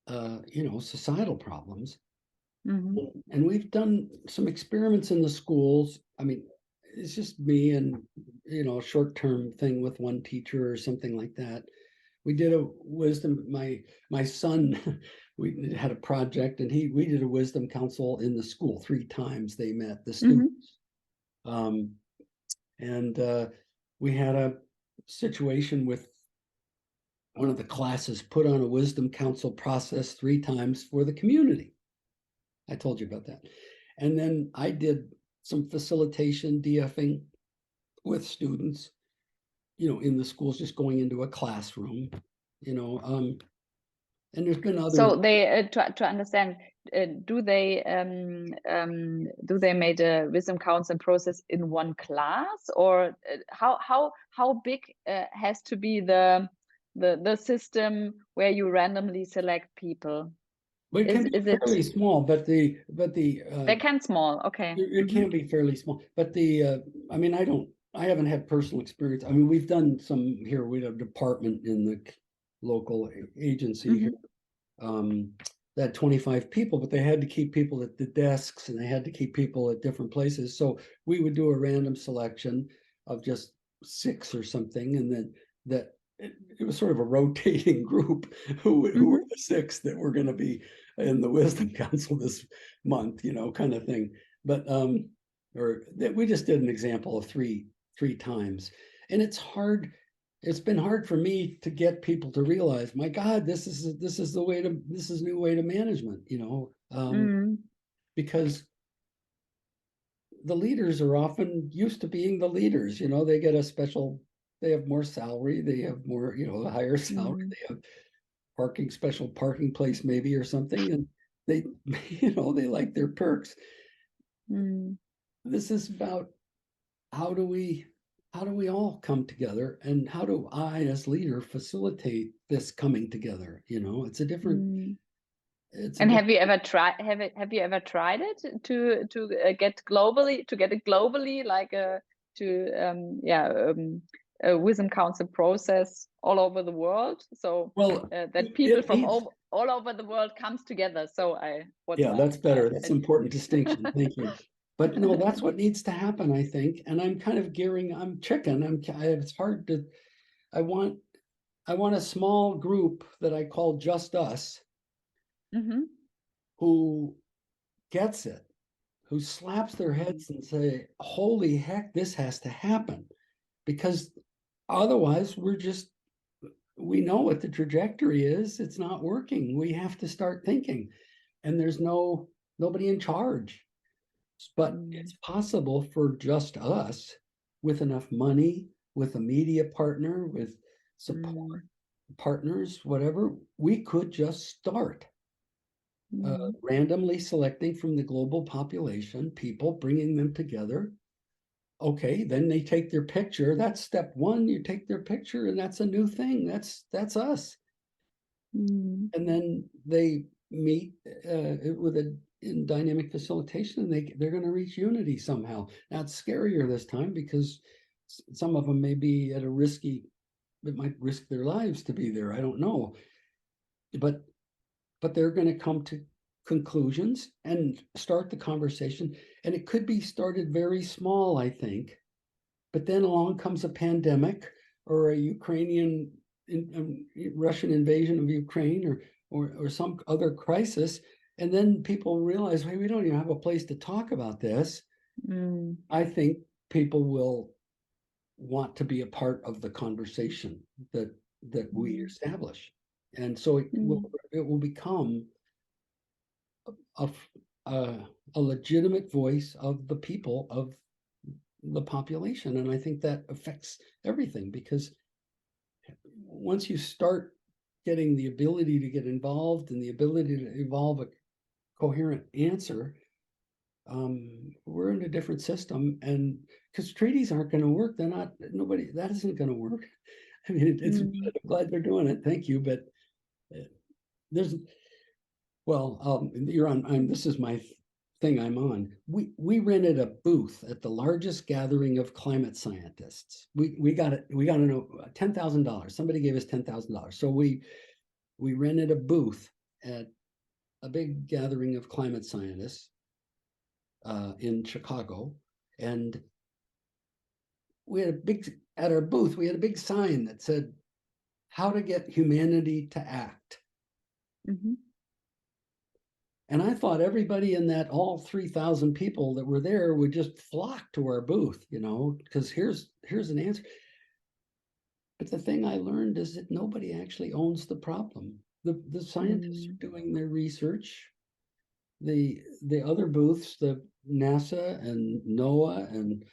societal problems. And we've done some experiments in the schools. I mean, it's just me and, a short-term thing with one teacher or something like that. We did a wisdom, my son, we had a project, and we did a wisdom council in the school 3 times. They met the students. We had a situation with one of the classes put on a wisdom council process 3 times for the community. I told you about that. And then I did some facilitation, DFing with students, in the schools, just going into a classroom, and there's been other. So they to understand, do they made a wisdom council process in one class, or how big has to be the system where you randomly select people? But it can be fairly small, but the they can small, okay. It can be fairly small, but I mean, I haven't had personal experience. I mean, we've done some here. We have a department in the local agency here that had 25 people, but they had to keep people at the desks, and they had to keep people at different places. So we would do a random selection of just 6 or something, and then it was sort of a rotating group who were the 6 that were going to be in the wisdom council this month, kind of thing. But we just did an example of three times, and it's hard. It's been hard for me to get people to realize, my God, this is new way to management, because the leaders are often used to being the leaders. They get they have more salary, they have more, a higher salary, they have special parking place maybe or something, and they, they like their perks. This is about how do we all come together, and how do I, as leader, facilitate this coming together? It's a different. Have you ever tried? Have you ever tried it to get it globally, like a wisdom council process all over the world? So that people from all over the world comes together. So Yeah, that's better. That's an important distinction. Thank you. But no, that's what needs to happen, I think. And I'm kind of I'm chicken. It's hard to, I want a small group that I call just us, who gets it, who slaps their heads and say, holy heck, this has to happen. Because otherwise we know what the trajectory is. It's not working. We have to start thinking. And there's nobody in charge. But it's possible for just us, with enough money, with a media partner, with support partners, whatever, we could just start randomly selecting from the global population people, bringing them together. Okay, then they take their picture. That's step one. You take their picture, and that's a new thing. That's us. And then they meet in dynamic facilitation, and they're going to reach unity somehow. Now it's scarier this time because some of them may be at it might risk their lives to be there. I don't know, but they're going to come to conclusions and start the conversation. And it could be started very small, I think. But then along comes a pandemic or a Russian invasion of Ukraine, or some other crisis. And then people realize, hey, we don't even have a place to talk about this. I think people will want to be a part of the conversation that we establish. And so it will become a legitimate voice of the people, of the population. And I think that affects everything, because once you start getting the ability to get involved and the ability to evolve a coherent answer, we're in a different system. And because treaties aren't going to work, that isn't going to work. I mean, I'm glad they're doing it. Thank you. But you're on, this is my thing I'm on. We rented a booth at the largest gathering of climate scientists. We got $10,000. Somebody gave us $10,000. So we rented a booth at a big gathering of climate scientists in Chicago. And at our booth, we had a big sign that said, how to get humanity to act. And I thought everybody in all 3,000 people that were there would just flock to our booth, because here's an answer. But the thing I learned is that nobody actually owns the problem. The scientists are doing their research. The other booths, the NASA and NOAA and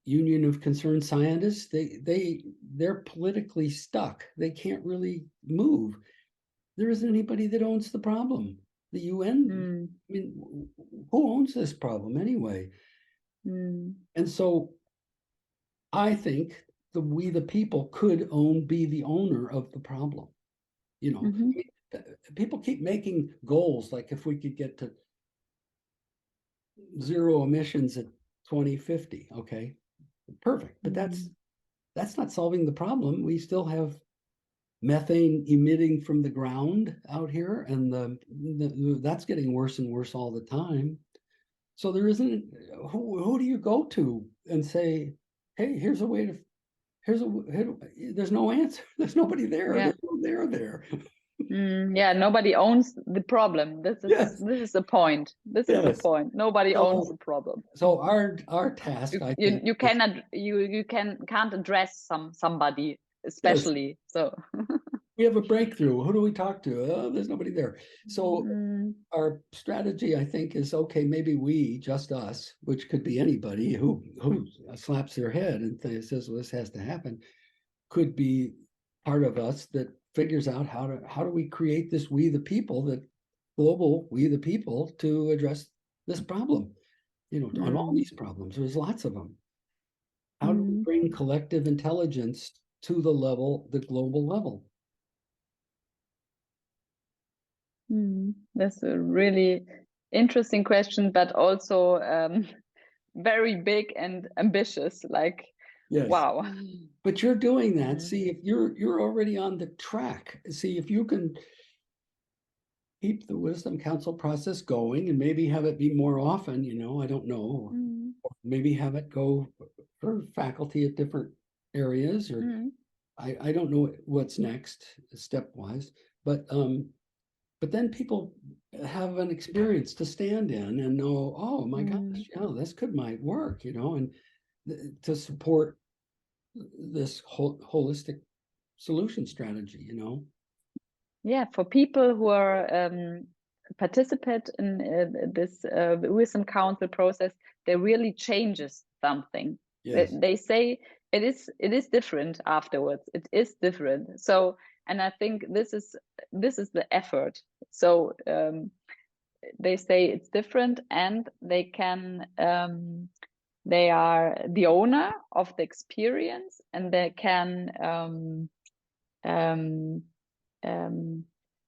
Union of Concerned Scientists, they're politically stuck. They can't really move. There isn't anybody that owns the problem. The UN, I mean, who owns this problem anyway? And so I think we the people could be the owner of the problem. I mean, people keep making goals, like if we could get to zero emissions at 2050, okay, perfect. But that's not solving the problem. We still have methane emitting from the ground out here, and that's getting worse and worse all the time. So there isn't, who do you go to and say, hey, there's no answer. There's nobody there. Yeah. There's no there. Nobody owns the problem. This is the point. This is the point. Nobody owns the problem. So our task, I think, you can't address somebody especially. So we have a breakthrough. Who do we talk to? Oh, there's nobody there. So our strategy, I think, is, okay, maybe just us, which could be anybody who slaps their head and says, well, this has to happen, could be part of us that figures out how do we create this we the people, that global we the people, to address this problem, on all these problems. There's lots of them. How do we bring collective intelligence to the global level? That's a really interesting question, but also very big and ambitious. Like, Yes. Wow. But you're doing that. Mm. See, if you're already on the track. See, if you can keep the wisdom council process going and maybe have it be more often, I don't know, Mm. or maybe have it go for faculty at different areas, or Mm. I don't know what's next stepwise, but then people have an experience to stand in and know, oh my gosh, Mm. this might work, and to support this holistic solution strategy. Yeah, for people who are participate in this wisdom council process, they really changes something. Yes. They say it is different afterwards. It is different. So, and I think this is the effort. So they say it's different, and they are the owner of the experience, and they can um,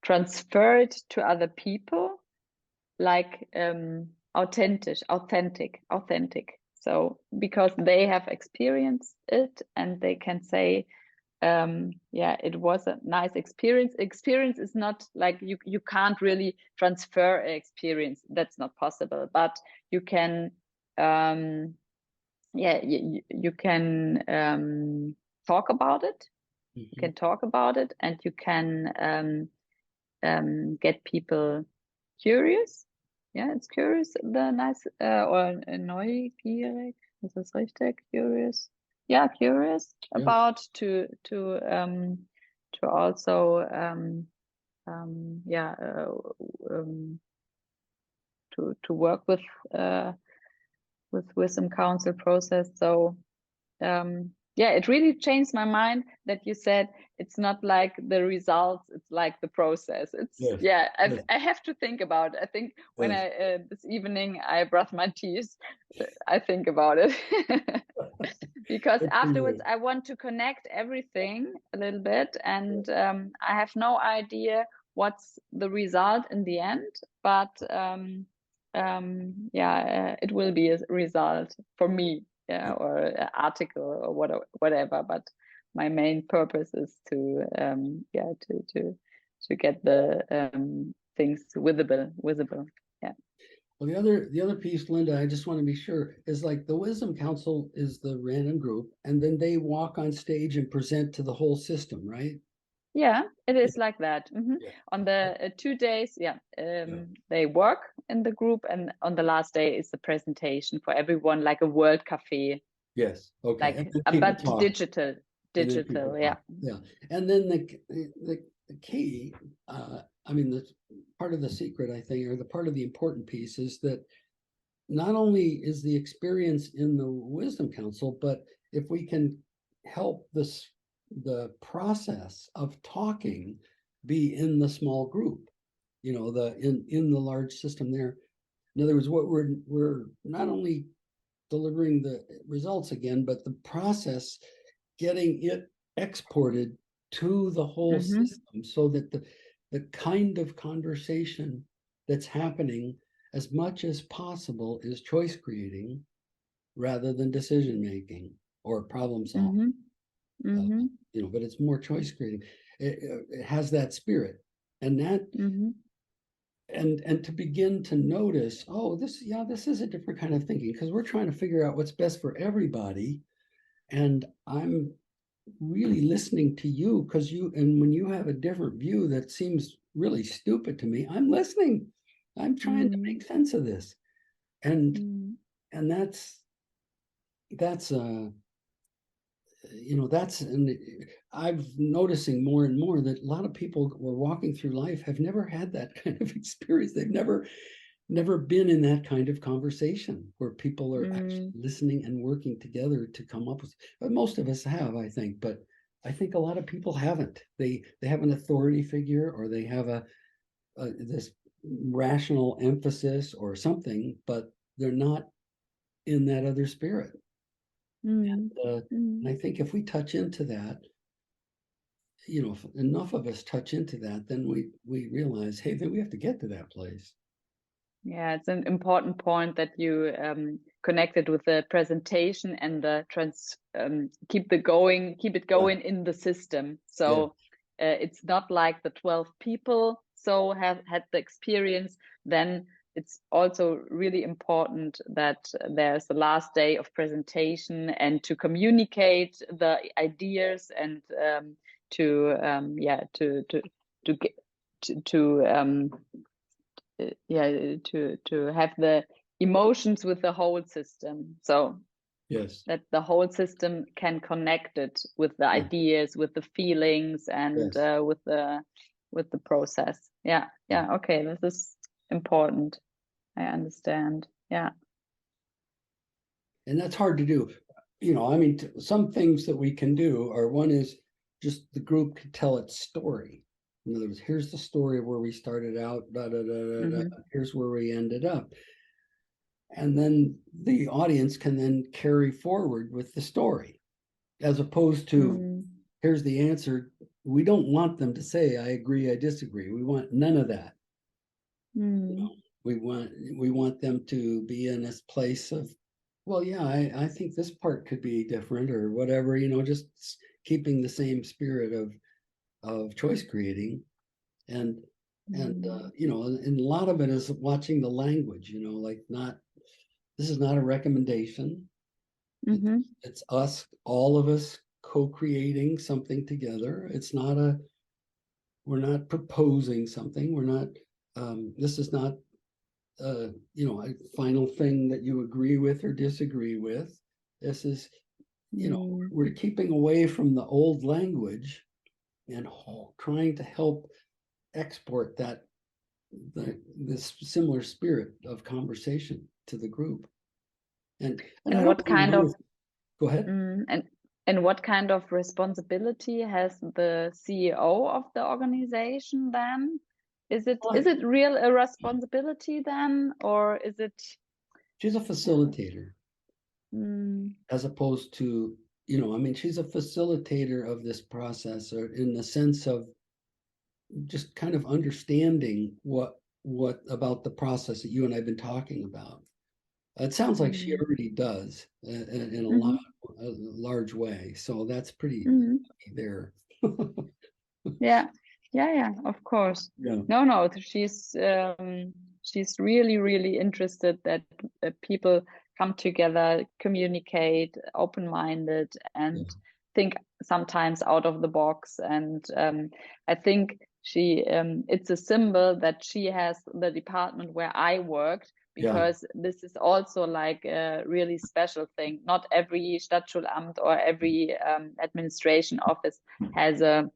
transfer it to other people, like authentic. So because they have experienced it, and they can say, yeah, it was a nice experience is not like you can't really transfer an experience, that's not possible, but you can yeah, you can talk about it. You Mhm. can talk about it, and you can get people curious. Ja, it's curious, the nice, or neugierig, ist das richtig? Curious. Yeah, curious Yeah. about to also yeah, to work with some council process. So yeah, it really changed my mind that you said it's not like the results, it's like the process. It's, Yes. yeah, Yes. I have to think about it. I think when Yes. I this evening I brush my teeth, I think about it. Because Good for afterwards you. I want to connect everything a little bit, and I have no idea what's the result in the end, but yeah, it will be a result for me, yeah, or an article or whatever. But my main purpose is to yeah, to get the things visible. Yeah. Well, the other piece, Linda, I just want to be sure, is like the Wisdom Council is the random group, and then they walk on stage and present to the whole system, right? Yeah, it Yeah. is like that. Yeah. On the 2 days, yeah, Yeah. they work in the group, and on the last day is the presentation for everyone, like a world cafe, Yes. Okay. And like then people but talk, digital, and then people yeah. talk. Yeah. And then the key, I mean, the part of the secret, I think, or the part of the important piece is that not only is the experience in the Wisdom Council, but if we can help the process of talking be in the small group, the in the large system there. In other words, what we're not only delivering the results again, but the process, getting it exported to the whole Mm-hmm. system, so that the kind of conversation that's happening as much as possible is choice creating rather than decision making or problem solving. Mm-hmm. Mm-hmm. But it's more choice creating. It has that spirit, and that Mm-hmm. and to begin to notice, oh, this is a different kind of thinking, because we're trying to figure out what's best for everybody. And I'm really listening to you, because and when you have a different view that seems really stupid to me, I'm listening. I'm trying to Mm-hmm. make sense of this. And Mm-hmm. and that's and I'm noticing more and more that a lot of people who are walking through life have never had that kind of experience. They've never been in that kind of conversation where people are actually listening and working together to come up with. But most of us have, I think, but I think a lot of people haven't. They have an authority figure, or they have this rational emphasis or something, but they're not in that other spirit. And I think if we touch into that, if enough of us touch into that, then we realize, hey, then we have to get to that place. Yeah, it's an important point that you connected with the presentation and the keep it going in the system. So it's not like the 12 people so have had the experience. Then it's also really important that there's the last day of presentation and to communicate the ideas and to get to to have the emotions with the whole system, so Yes. that the whole system can connect it with the Yeah. ideas, with the feelings, and Yes. with the process. Yeah, okay, this is important. I understand. Yeah. And that's hard to do. You know, I mean, some things that we can do are, one is just the group can tell its story. In other words, here's the story of where we started out, da, da, da, da, da, Mm-hmm. here's where we ended up. And then the audience can then carry forward with the story, as opposed to, Mm. here's the answer. We don't want them to say, I agree, I disagree. We want none of that. You Mm. know, we want them to be in this place of, well, yeah, I think this part could be different or whatever, you know, just keeping the same spirit of choice creating. And Mm. you know, and a lot of it is watching the language, you know, like, not, this is not a recommendation. It's, Mm-hmm. it's us, all of us co-creating something together. It's not a, we're not proposing something. We're not, this is not, you know, a final thing that you agree with or disagree with. This is, you know, Mm. we're keeping away from the old language and trying to help export that, this similar spirit of conversation to the group. And I And don't what really kind want of to go ahead. and what kind of responsibility has the CEO of the organization then? Is Well, it real a responsibility then, or is it? she's a Yeah. facilitator, Mm. as opposed to, you know, I mean, she's a facilitator of this process, or in the sense of just kind of understanding what about the process that you and I've been talking about. It sounds like she Mm. already does, in Hmm. a large way. So that's pretty Hmm. there. Yeah, of course. Yeah, No, she's really, really interested that people come together, communicate, open-minded, yeah, and think sometimes out of the box. And I think it's a symbol that she has the department where I worked, yeah, because this is also like a really special thing. Not every Stadtschulamt or every administration office has a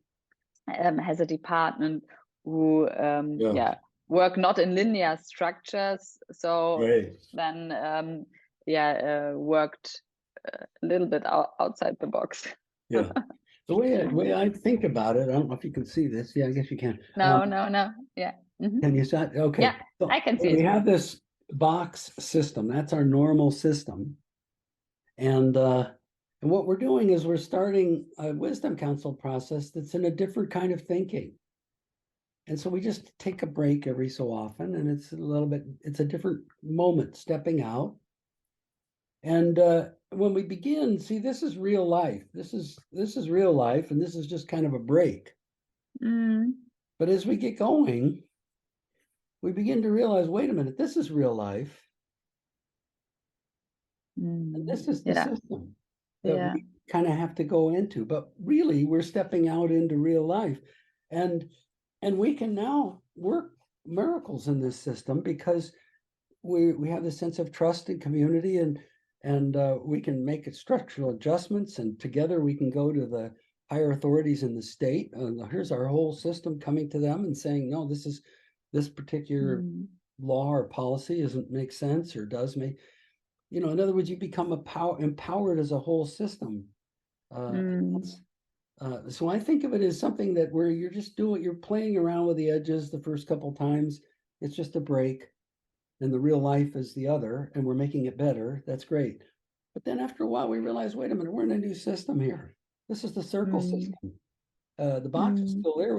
department who yeah. work not in linear structures, so Right. then worked a little bit outside the box. Yeah. The way I think about it, I don't know if you can see this. Yeah, I guess you can. No, yeah. Hmm. Can you see? Yeah, Okay. I So can see we it. have this box system. That's our normal system. And what we're doing is we're starting a wisdom council process that's in a different kind of thinking. And so we just take a break every so often, and it's a little bit, it's a different moment stepping out. And when we begin, see, this is real life. This is real life, and this is just kind of a break. Mm. But as we get going, we begin to realize, wait a minute, this is real life. And Mm. this is the Yeah, system that yeah. we kind of have to go into. But really, we're stepping out into real life. And we can now work miracles in this system, because we have this sense of trust and community, and we can make structural adjustments, and together we can go to the higher authorities in the state. Here's our whole system coming to them and saying, no, this particular Mm. law or policy doesn't make sense, or does make, you know, in other words, you become empowered as a whole system. Uh, Mm. so I think of it as something that where you're playing around with the edges the first couple times. It's just a break, and the real life is the other, and we're making it better. That's great. But then after a while, we realize, wait a minute, we're in a new system here. This is the circle Mm. system. The box is Mm. still there.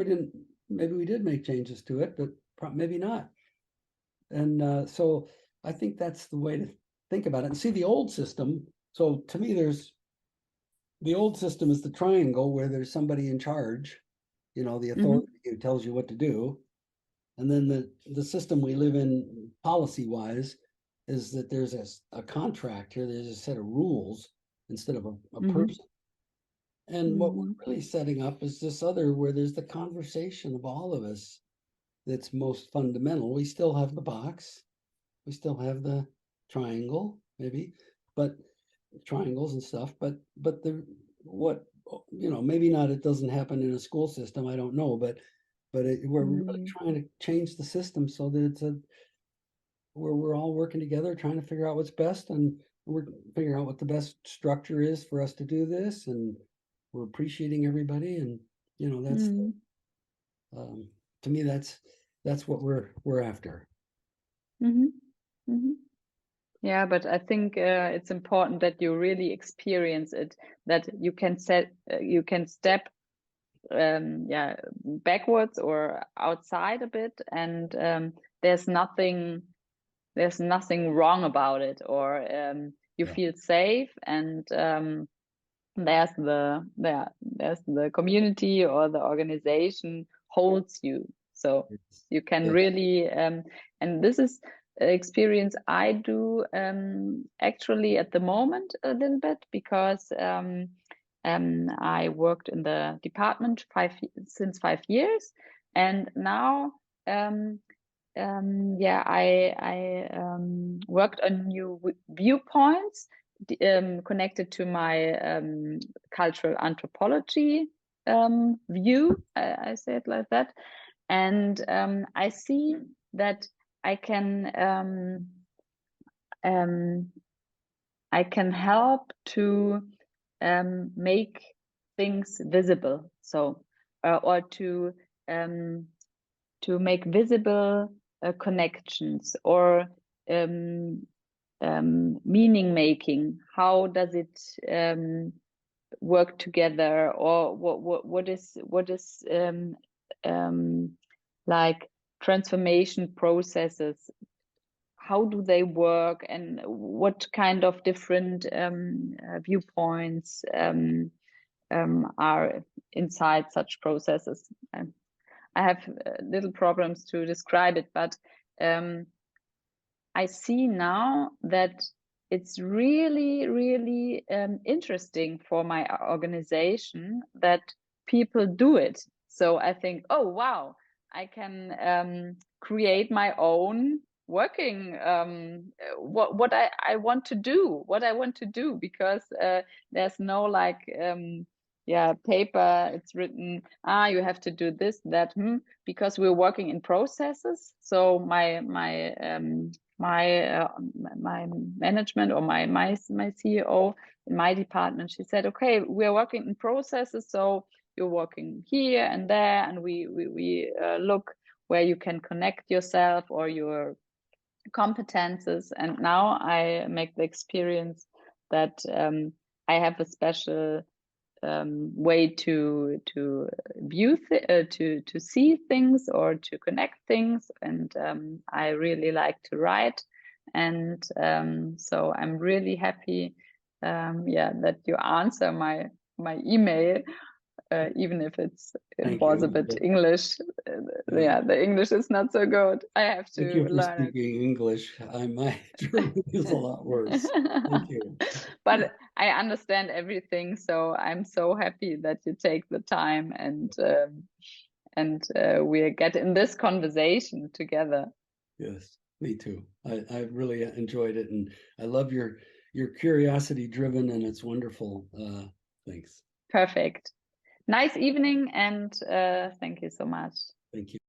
Maybe we did make changes to it, but maybe not. And so I think that's the way to think about it. And see, the old system, so to me, the old system is the triangle where there's somebody in charge, the Mm-hmm. authority who tells you what to do. And then the system we live in policy-wise is that there's a contract here, there's a set of rules instead of a Mm-hmm. person. And what we're Mm-hmm. really setting up is this other where there's the conversation of all of us that's most fundamental. We still have the box, we still have the triangle, maybe, but triangles and stuff, but the what maybe not, it doesn't happen in a school system, I don't know, but we're really trying to change the system so that it's where we're all working together trying to figure out what's best, and we're figuring out what the best structure is for us to do this, and we're appreciating everybody, and that's um, to me that's what we're after. Mm-hmm. Mm-hmm. Yeah, but I think it's important that you really experience it, that you can step backwards or outside a bit, and there's nothing wrong about it, or you Yeah. feel safe, and there's the community or the organization holds you, so Yes. you can Yes. really and this is an experience I do actually at the moment a little bit, because I worked in the department since 5 years, and now I worked on new viewpoints connected to my cultural anthropology view. I say it like that, and I see that I can um, I can help to make things visible. So, or um, to make visible connections, or meaning making. How does it work together, or what is like transformation processes? How do they work, and what kind of different viewpoints are inside such processes? I have little problems to describe it, but I see now that it's really, really interesting for my organization that people do it. So I think, oh wow, I can create my own working what I want to do, because there's no like paper. It's written, you have to do this, that, because we're working in processes. So my management, or my CEO in my department, she said, okay, we're working in processes, so you're working here and there, and we look where you can connect yourself or your competences. And now I make the experience that I have a special way to view to see things or to connect things, and I really like to write, and so I'm really happy that you answer my email, even if it Thank was a you. bit English. Yeah. The English is not so good. I have Thank to you for learn speaking English. My German is a lot worse. Thank it. you. But I understand everything, so I'm so happy that you take the time, and we get in this conversation together. Yes, me too. I really enjoyed it, and I love your curiosity driven, and it's wonderful. Thanks. Perfect. Nice evening, and thank you so much. Thank you.